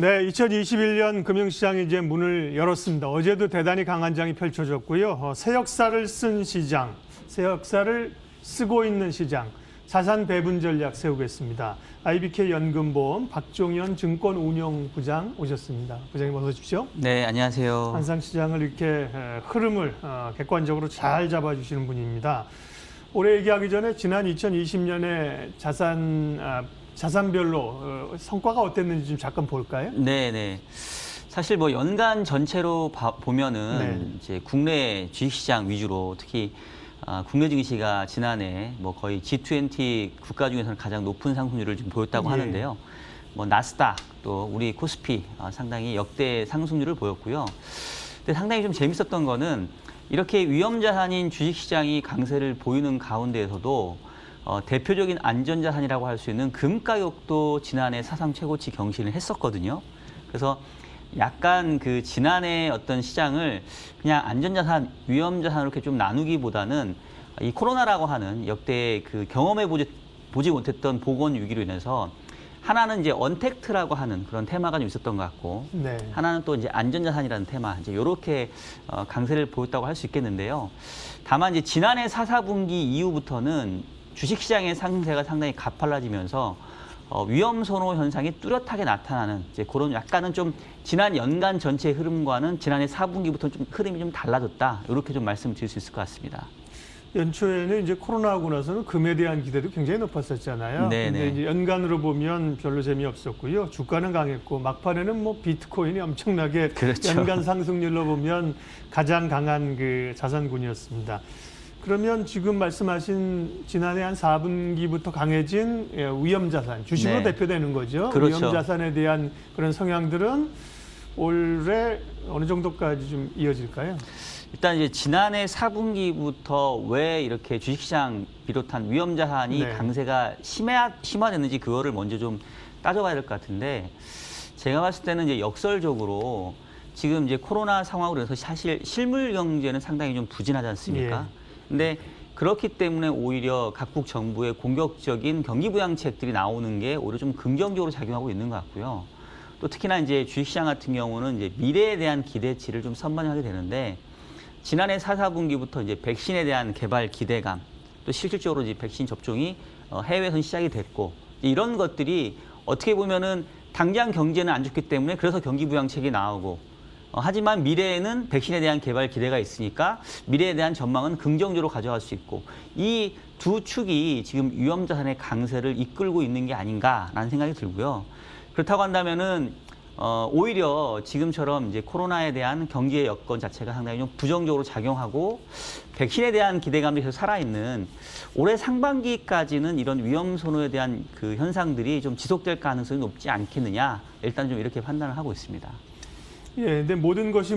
네, 2021년 금융시장이 이제 문을 열었습니다. 어제도 대단히 강한 장이 펼쳐졌고요. 새 역사를 쓴 시장, 새 역사를 쓰고 있는 시장, 자산 배분 전략 세우겠습니다. IBK 연금보험 박종현 증권운용부장 오셨습니다. 부장님 어서 오십시오. 네, 안녕하세요. 한상 시장을 이렇게 흐름을 객관적으로 잘 잡아주시는 분입니다. 올해 얘기하기 전에 지난 2020년에 자산별로 성과가 어땠는지 좀 잠깐 볼까요? 네. 사실 뭐 연간 전체로 보면은 이제 국내 주식시장 위주로 특히 국내 증시가 지난해 뭐 거의 G20 국가 중에서는 가장 높은 상승률을 좀 보였다고 하는데요. 뭐 나스닥 또 우리 코스피 상당히 역대 상승률을 보였고요. 근데 상당히 좀 재밌었던 거는 이렇게 위험자산인 주식시장이 강세를 보이는 가운데에서도 대표적인 안전자산이라고 할 수 있는 금 가격도 지난해 사상 최고치 경신을 했었거든요. 그래서 약간 그 지난해 어떤 시장을 그냥 안전자산, 위험자산으로 이렇게 좀 나누기보다는 이 코로나라고 하는 역대 그 경험해 보지 못했던 보건 위기로 인해서 하나는 이제 언택트라고 하는 그런 테마가 좀 있었던 것 같고, 하나는 또 이제 안전자산이라는 테마, 이제 이렇게 강세를 보였다고 할 수 있겠는데요. 다만 이제 지난해 4분기 이후부터는 주식시장의 상승세가 상당히 가팔라지면서 위험 선호 현상이 뚜렷하게 나타나는 이제 그런 약간은 좀 지난 연간 전체 흐름과는 지난해 4분기부터 좀 흐름이 좀 달라졌다. 이렇게 좀 말씀드릴 수 있을 것 같습니다. 연초에는 이제 코로나하고 나서는 금에 대한 기대도 굉장히 높았었잖아요. 근데 이제 연간으로 보면 별로 재미없었고요. 주가는 강했고 막판에는 뭐 비트코인이 엄청나게 연간 상승률로 보면 가장 강한 그 자산군이었습니다. 그러면 지금 말씀하신 지난해 한 4분기부터 강해진 위험자산, 주식으로 대표되는 거죠. 위험자산에 대한 그런 성향들은 올해 어느 정도까지 좀 이어질까요? 일단 이제 지난해 4분기부터 왜 이렇게 주식시장 비롯한 위험자산이 강세가 심화됐는지 그거를 먼저 좀 따져봐야 될 것 같은데, 제가 봤을 때는 이제 역설적으로 지금 이제 코로나 상황으로 해서 사실 실물 경제는 상당히 좀 부진하지 않습니까? 근데 그렇기 때문에 오히려 각국 정부의 공격적인 경기 부양책들이 나오는 게 오히려 좀 긍정적으로 작용하고 있는 것 같고요. 또 특히나 이제 주식시장 같은 경우는 이제 미래에 대한 기대치를 좀 선반영하게 되는데, 지난해 4분기부터 이제 백신에 대한 개발 기대감, 또 실질적으로 이제 백신 접종이 해외에서 시작이 됐고, 이런 것들이 어떻게 보면은 당장 경제는 안 좋기 때문에 그래서 경기 부양책이 나오고, 하지만 미래에는 백신에 대한 개발 기대가 있으니까 미래에 대한 전망은 긍정적으로 가져갈 수 있고, 이 두 축이 지금 위험자산의 강세를 이끌고 있는 게 아닌가라는 생각이 들고요. 그렇다고 한다면은 오히려 지금처럼 이제 코로나에 대한 경제 여건 자체가 상당히 좀 부정적으로 작용하고 백신에 대한 기대감이 계속 살아있는 올해 상반기까지는 이런 위험 선호에 대한 그 현상들이 좀 지속될 가능성이 높지 않겠느냐, 일단 좀 이렇게 판단을 하고 있습니다. 근데 모든 것이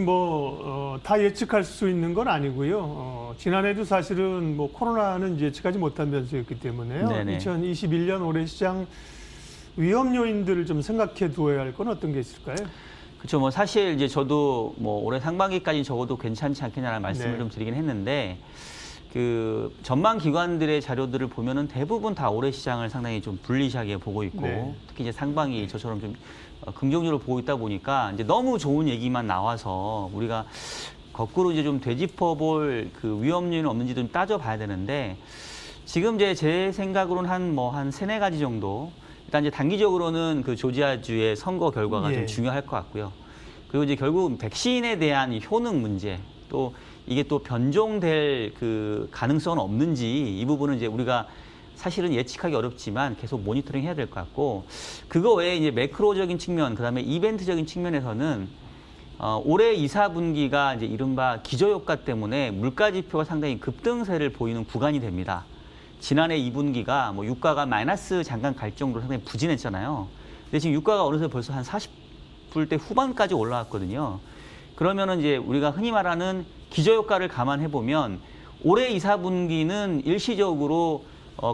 다 예측할 수 있는 건 아니고요. 지난해도 사실은 뭐 코로나는 예측하지 못한 변수였기 때문에요. 2021년 올해 시장 위험 요인들을 좀 생각해 두어야 할 건 어떤 게 있을까요? 그렇죠. 뭐 사실 이제 저도 뭐 올해 상반기까지 적어도 괜찮지 않겠냐는 말씀을 좀 드리긴 했는데, 그 전망 기관들의 자료들을 보면은 대부분 다 올해 시장을 상당히 좀 불리하게 보고 있고, 특히 이제 상반기 저처럼 좀 긍정적으로 보고 있다 보니까 이제 너무 좋은 얘기만 나와서 우리가 거꾸로 이제 좀 되짚어볼 그 위험 요인은 없는지 좀 따져봐야 되는데, 지금 이제 제 생각으로는 한 세네 가지 정도. 일단 이제 단기적으로는 그 조지아주의 선거 결과가 좀 중요할 것 같고요. 그리고 이제 결국 백신에 대한 이 효능 문제, 또 이게 또 변종될 그 가능성은 없는지, 이 부분은 이제 우리가 사실은 예측하기 어렵지만 계속 모니터링 해야 될 것 같고, 그거 외에 이제 매크로적인 측면, 그다음에 이벤트적인 측면에서는 올해 2, 4분기가 이제 이른바 기저효과 때문에 물가 지표가 상당히 급등세를 보이는 구간이 됩니다. 지난해 2분기가 뭐 유가가 마이너스 잠깐 갈 정도로 상당히 부진했잖아요. 근데 지금 유가가 어느새 벌써 한 40불대 후반까지 올라왔거든요. 그러면은 이제 우리가 흔히 말하는 기저효과를 감안해 보면 올해 2, 4분기는 일시적으로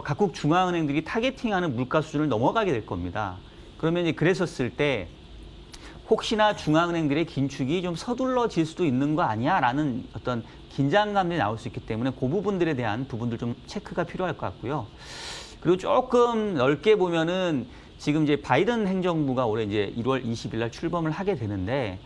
각국 중앙은행들이 타겟팅하는 물가 수준을 넘어가게 될 겁니다. 그러면 이제 그랬었을 때 혹시나 중앙은행들의 긴축이 좀 서둘러질 수도 있는 거 아니야라는 어떤 긴장감이 나올 수 있기 때문에 그 부분들에 대한 부분들 좀 체크가 필요할 것 같고요. 그리고 조금 넓게 보면은 지금 이제 바이든 행정부가 올해 이제 1월 20일 날 출범을 하게 되는데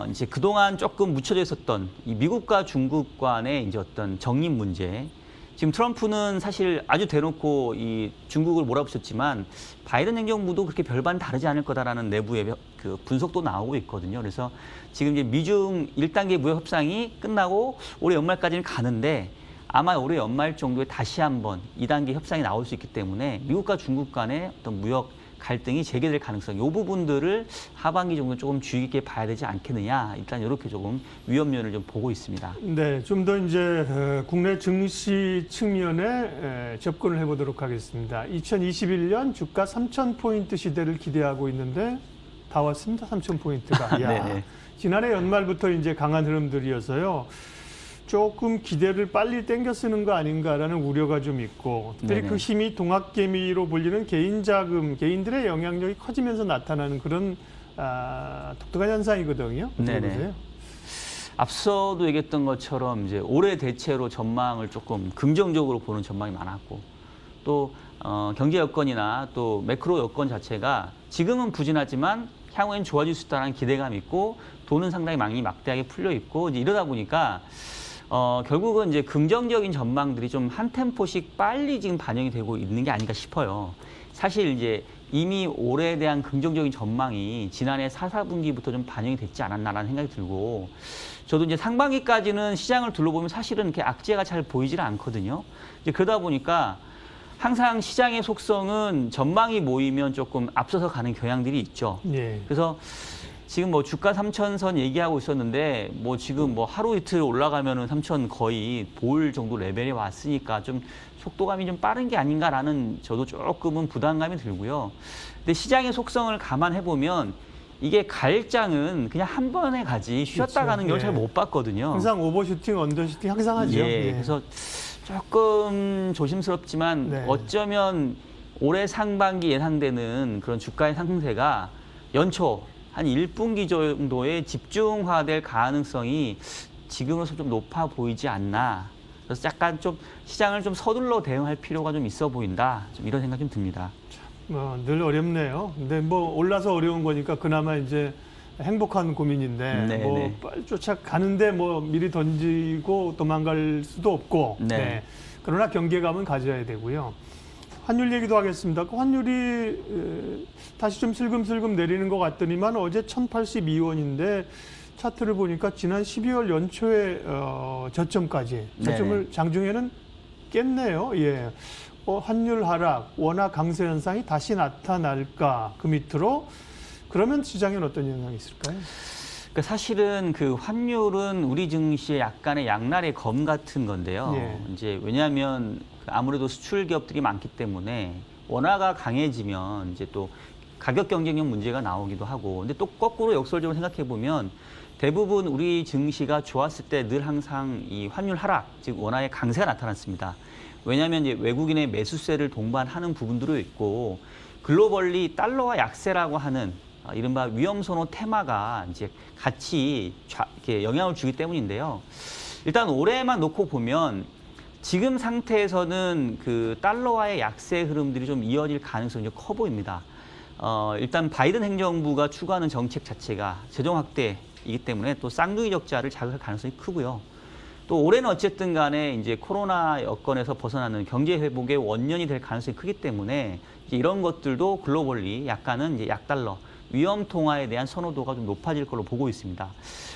이제 그동안 조금 묻혀져 있었던 이 미국과 중국 간의 이제 어떤 정립 문제. 지금 트럼프는 사실 아주 대놓고 이 중국을 몰아붙였지만 바이든 행정부도 그렇게 별반 다르지 않을 거다라는 내부의 그 분석도 나오고 있거든요. 그래서 지금 이제 미중 1단계 무역 협상이 끝나고 올해 연말까지는 가는데 아마 올해 연말 정도에 다시 한번 2단계 협상이 나올 수 있기 때문에 미국과 중국 간의 어떤 무역 갈등이 재개될 가능성, 이 부분들을 하반기 정도 조금 주의 깊게 봐야 되지 않겠느냐. 일단 이렇게 조금 위험면을 좀 보고 있습니다. 네, 좀 더 이제 국내 증시 측면에 접근을 해보도록 하겠습니다. 2021년 주가 3,000포인트 시대를 기대하고 있는데 다 왔습니다. 3,000포인트가. 네네. 지난해 연말부터 이제 강한 흐름들이어서요. 조금 기대를 빨리 땡겨 쓰는 거 아닌가라는 우려가 좀 있고, 특히 그 힘이 동학개미로 불리는 개인 자금, 개인들의 영향력이 커지면서 나타나는 그런 독특한 현상이거든요. 어떻게 보세요? 앞서도 얘기했던 것처럼 이제 올해 대체로 전망을 조금 긍정적으로 보는 전망이 많았고, 또 경제 여건이나 또 매크로 여건 자체가 지금은 부진하지만 향후엔 좋아질 수 있다는 기대감이 있고, 돈은 상당히 많이 막대하게 풀려 있고, 이제 이러다 보니까 결국은 이제 긍정적인 전망들이 좀 한 템포씩 빨리 지금 반영이 되고 있는 게 아닌가 싶어요. 사실 이제 이미 올해에 대한 긍정적인 전망이 지난해 4, 4분기부터 좀 반영이 됐지 않았나라는 생각이 들고, 저도 이제 상반기까지는 시장을 둘러보면 사실은 이렇게 악재가 잘 보이질 않거든요. 이제 그러다 보니까 항상 시장의 속성은 전망이 모이면 조금 앞서서 가는 경향들이 있죠. 예. 그래서 지금 뭐 주가 3,000선 얘기하고 있었는데 뭐 지금 뭐 하루 이틀 올라가면은 3,000 거의 볼 정도 레벨이 왔으니까 좀 속도감이 좀 빠른 게 아닌가라는 저도 조금은 부담감이 들고요. 근데 시장의 속성을 감안해 보면 이게 갈장은 그냥 한 번에 가지 쉬었다 가는 경우 잘 못 봤거든요. 항상 오버슈팅, 언더슈팅 항상 하죠. 예. 그래서 조금 조심스럽지만 어쩌면 올해 상반기 예상되는 그런 주가의 상승세가 연초 한 1분기 정도에 집중화될 가능성이 지금으로서 좀 높아 보이지 않나. 그래서 약간 좀 시장을 좀 서둘러 대응할 필요가 좀 있어 보인다. 좀 이런 생각이 좀 듭니다. 늘 어렵네요. 근데 뭐 올라서 어려운 거니까 그나마 이제 행복한 고민인데 네네. 뭐 빨리 쫓아가는데 뭐 미리 던지고 도망갈 수도 없고. 네. 그러나 경계감은 가져야 되고요. 환율 얘기도 하겠습니다. 그 환율이 다시 좀 슬금슬금 내리는 것 같더니만 어제 1,082원인데 차트를 보니까 지난 12월 연초에 저점까지 저점을 장중에는 깼네요. 예. 환율 하락, 원화 강세 현상이 다시 나타날까 그 밑으로 그러면 시장에는 어떤 영향이 있을까요? 그러니까 사실은 그 환율은 우리 증시의 약간의 양날의 검 같은 건데요. 이제 왜냐하면 아무래도 수출 기업들이 많기 때문에 원화가 강해지면 이제 또 가격 경쟁력 문제가 나오기도 하고, 근데 또 거꾸로 역설적으로 생각해 보면 대부분 우리 증시가 좋았을 때 늘 항상 이 환율 하락, 즉 원화의 강세가 나타났습니다. 왜냐하면 이제 외국인의 매수세를 동반하는 부분들도 있고, 글로벌리 달러와 약세라고 하는 이른바 위험선호 테마가 이제 같이 이렇게 영향을 주기 때문인데요. 일단 올해만 놓고 보면 지금 상태에서는 그 달러와의 약세 흐름들이 좀 이어질 가능성이 좀 커 보입니다. 일단 바이든 행정부가 추구하는 정책 자체가 재정 확대이기 때문에 또 쌍둥이 적자를 자극할 가능성이 크고요. 또 올해는 어쨌든 간에 이제 코로나 여건에서 벗어나는 경제 회복의 원년이 될 가능성이 크기 때문에 이제 이런 것들도 글로벌리 약간은 이제 약달러 위험 통화에 대한 선호도가 좀 높아질 걸로 보고 있습니다.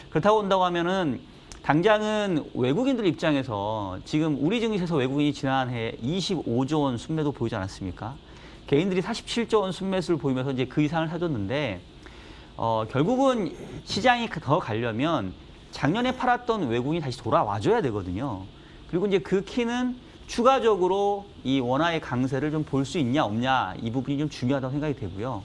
그렇다고 한다고 하면은 당장은 외국인들 입장에서 지금 우리 증시에서 외국인이 지난해 25조 원 순매도 보이지 않았습니까? 개인들이 47조 원 순매수를 보이면서 이제 그 이상을 사줬는데 결국은 시장이 더 가려면 작년에 팔았던 외국인이 다시 돌아와줘야 되거든요. 그리고 이제 그 키는 추가적으로 이 원화의 강세를 좀 볼 수 있냐 없냐 이 부분이 좀 중요하다고 생각이 되고요.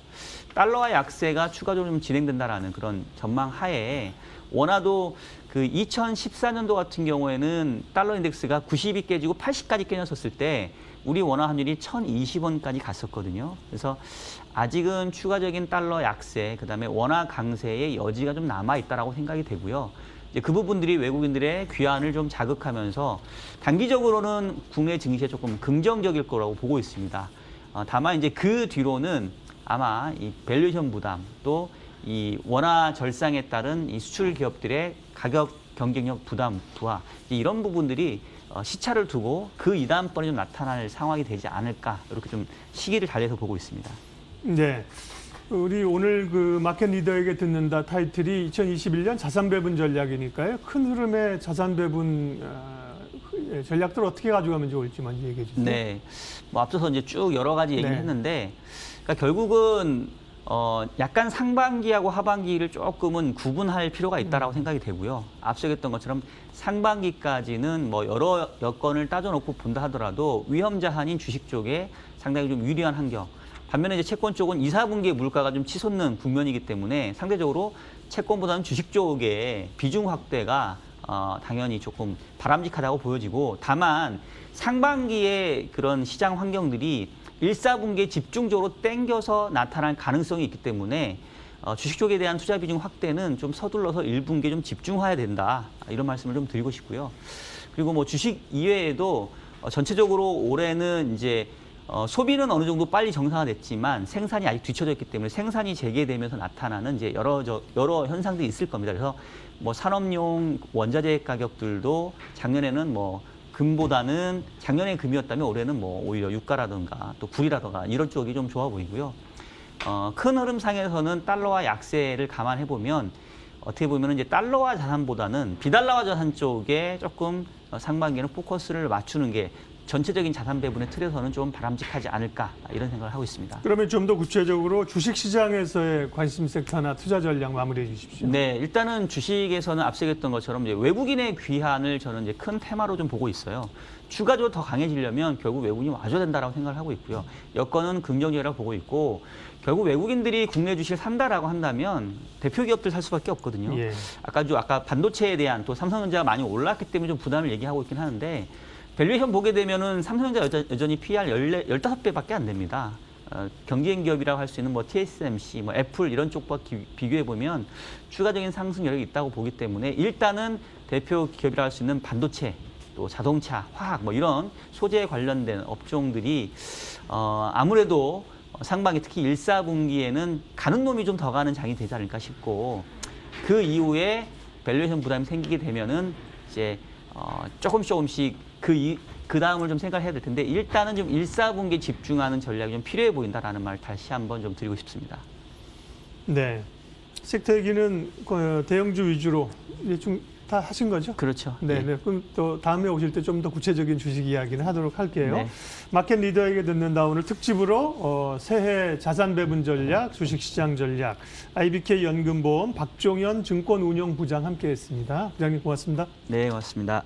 달러와 약세가 추가적으로 좀 진행된다라는 그런 전망 하에 원화도 그 2014년도 같은 경우에는 달러 인덱스가 90이 깨지고 80까지 깨졌을 때 우리 원화 환율이 1,020원까지 갔었거든요. 그래서 아직은 추가적인 달러 약세, 그다음에 원화 강세의 여지가 좀 남아 있다라고 생각이 되고요. 이제 그 부분들이 외국인들의 귀환을 좀 자극하면서 단기적으로는 국내 증시에 조금 긍정적일 거라고 보고 있습니다. 다만 이제 그 뒤로는 아마 이 밸류에이션 부담 또 이 원화 절상에 따른 이 수출 기업들의 가격 경쟁력 부하 이런 부분들이 시차를 두고 그 이다음번에 좀 나타날 상황이 되지 않을까 이렇게 좀 시기를 달리해서 보고 있습니다. 네. 우리 오늘 그 마켓 리더에게 듣는다 타이틀이 2021년 자산 배분 전략이니까요. 큰 흐름의 자산 배분 전략들 어떻게 가져가면 좋을지 먼저 얘기해 주세요. 네. 뭐 앞서서 이제 쭉 여러 가지 얘기를 했는데 그러니까 결국은 약간 상반기하고 하반기를 조금은 구분할 필요가 있다라고 생각이 되고요. 앞서 얘기했던 것처럼 상반기까지는 뭐 여러 여건을 따져놓고 본다 하더라도 위험 자산인 주식 쪽에 상당히 좀 유리한 환경. 반면에 이제 채권 쪽은 2, 4분기에 물가가 좀 치솟는 국면이기 때문에 상대적으로 채권보다는 주식 쪽의 비중 확대가 당연히 조금 바람직하다고 보여지고 다만 상반기에 그런 시장 환경들이 1, 4분기에 집중적으로 땡겨서 나타날 가능성이 있기 때문에 주식 쪽에 대한 투자 비중 확대는 좀 서둘러서 1분기에 좀 집중해야 된다. 이런 말씀을 좀 드리고 싶고요. 그리고 뭐 주식 이외에도 전체적으로 올해는 이제 소비는 어느 정도 빨리 정상화됐지만 생산이 아직 뒤쳐져 있기 때문에 생산이 재개되면서 나타나는 이제 여러 현상들이 있을 겁니다. 그래서 뭐 산업용 원자재 가격들도 작년에는 뭐 금보다는 작년에 금이었다면 올해는 뭐 오히려 유가라든가 또 굴이라든가 이런 쪽이 좀 좋아 보이고요. 큰 흐름상에서는 달러와 약세를 감안해 보면 어떻게 보면 이제 달러화 자산보다는 비달러화 자산 쪽에 조금 상반기에는 포커스를 맞추는 게 전체적인 자산 배분의 틀에서는 좀 바람직하지 않을까 이런 생각을 하고 있습니다. 그러면 좀 더 구체적으로 주식 시장에서의 관심 섹터나 투자 전략 마무리해 주십시오. 네, 일단은 주식에서는 앞서 얘기했던 것처럼 이제 외국인의 귀환을 저는 이제 큰 테마로 좀 보고 있어요. 추가적으로 더 강해지려면 결국 외국인이 와줘야 된다라고 생각을 하고 있고요. 여건은 긍정적이라고 보고 있고 결국 외국인들이 국내 주식을 산다라고 한다면 대표 기업들 살 수밖에 없거든요. 예. 아까 반도체에 대한 또 삼성전자가 많이 올랐기 때문에 좀 부담을 얘기하고 있긴 하는데 밸류에이션 보게 되면은 삼성전자 여전히 PR 15배밖에 안 됩니다. 경쟁 기업이라고 할 수 있는 뭐 TSMC, 뭐 애플 이런 쪽과 비교해 보면 추가적인 상승 여력이 있다고 보기 때문에 일단은 대표 기업이라고 할 수 있는 반도체, 또 자동차, 화학 뭐 이런 소재에 관련된 업종들이 아무래도 상반기 특히 1, 4분기에는 가는 놈이 좀 더 가는 장이 되지 않을까 싶고 그 이후에 밸류에이션 부담이 생기게 되면은 이제 조금씩 그 다음을 좀 생각을 해야 될 텐데 일단은 좀 1, 4분기에 집중하는 전략이 좀 필요해 보인다라는 말 다시 한번 좀 드리고 싶습니다. 네. 섹터 얘기는 대형주 위주로 이제 좀 다 하신 거죠? 그렇죠. 네. 예. 네. 그럼 또 다음에 오실 때 좀 더 구체적인 주식 이야기는 하도록 할게요. 네. 마켓 리더에게 듣는다 오늘 특집으로 새해 자산 배분 전략, 주식 시장 전략, IBK 연금보험 박종현 증권운용부장 함께했습니다. 부장님 고맙습니다. 네, 고맙습니다.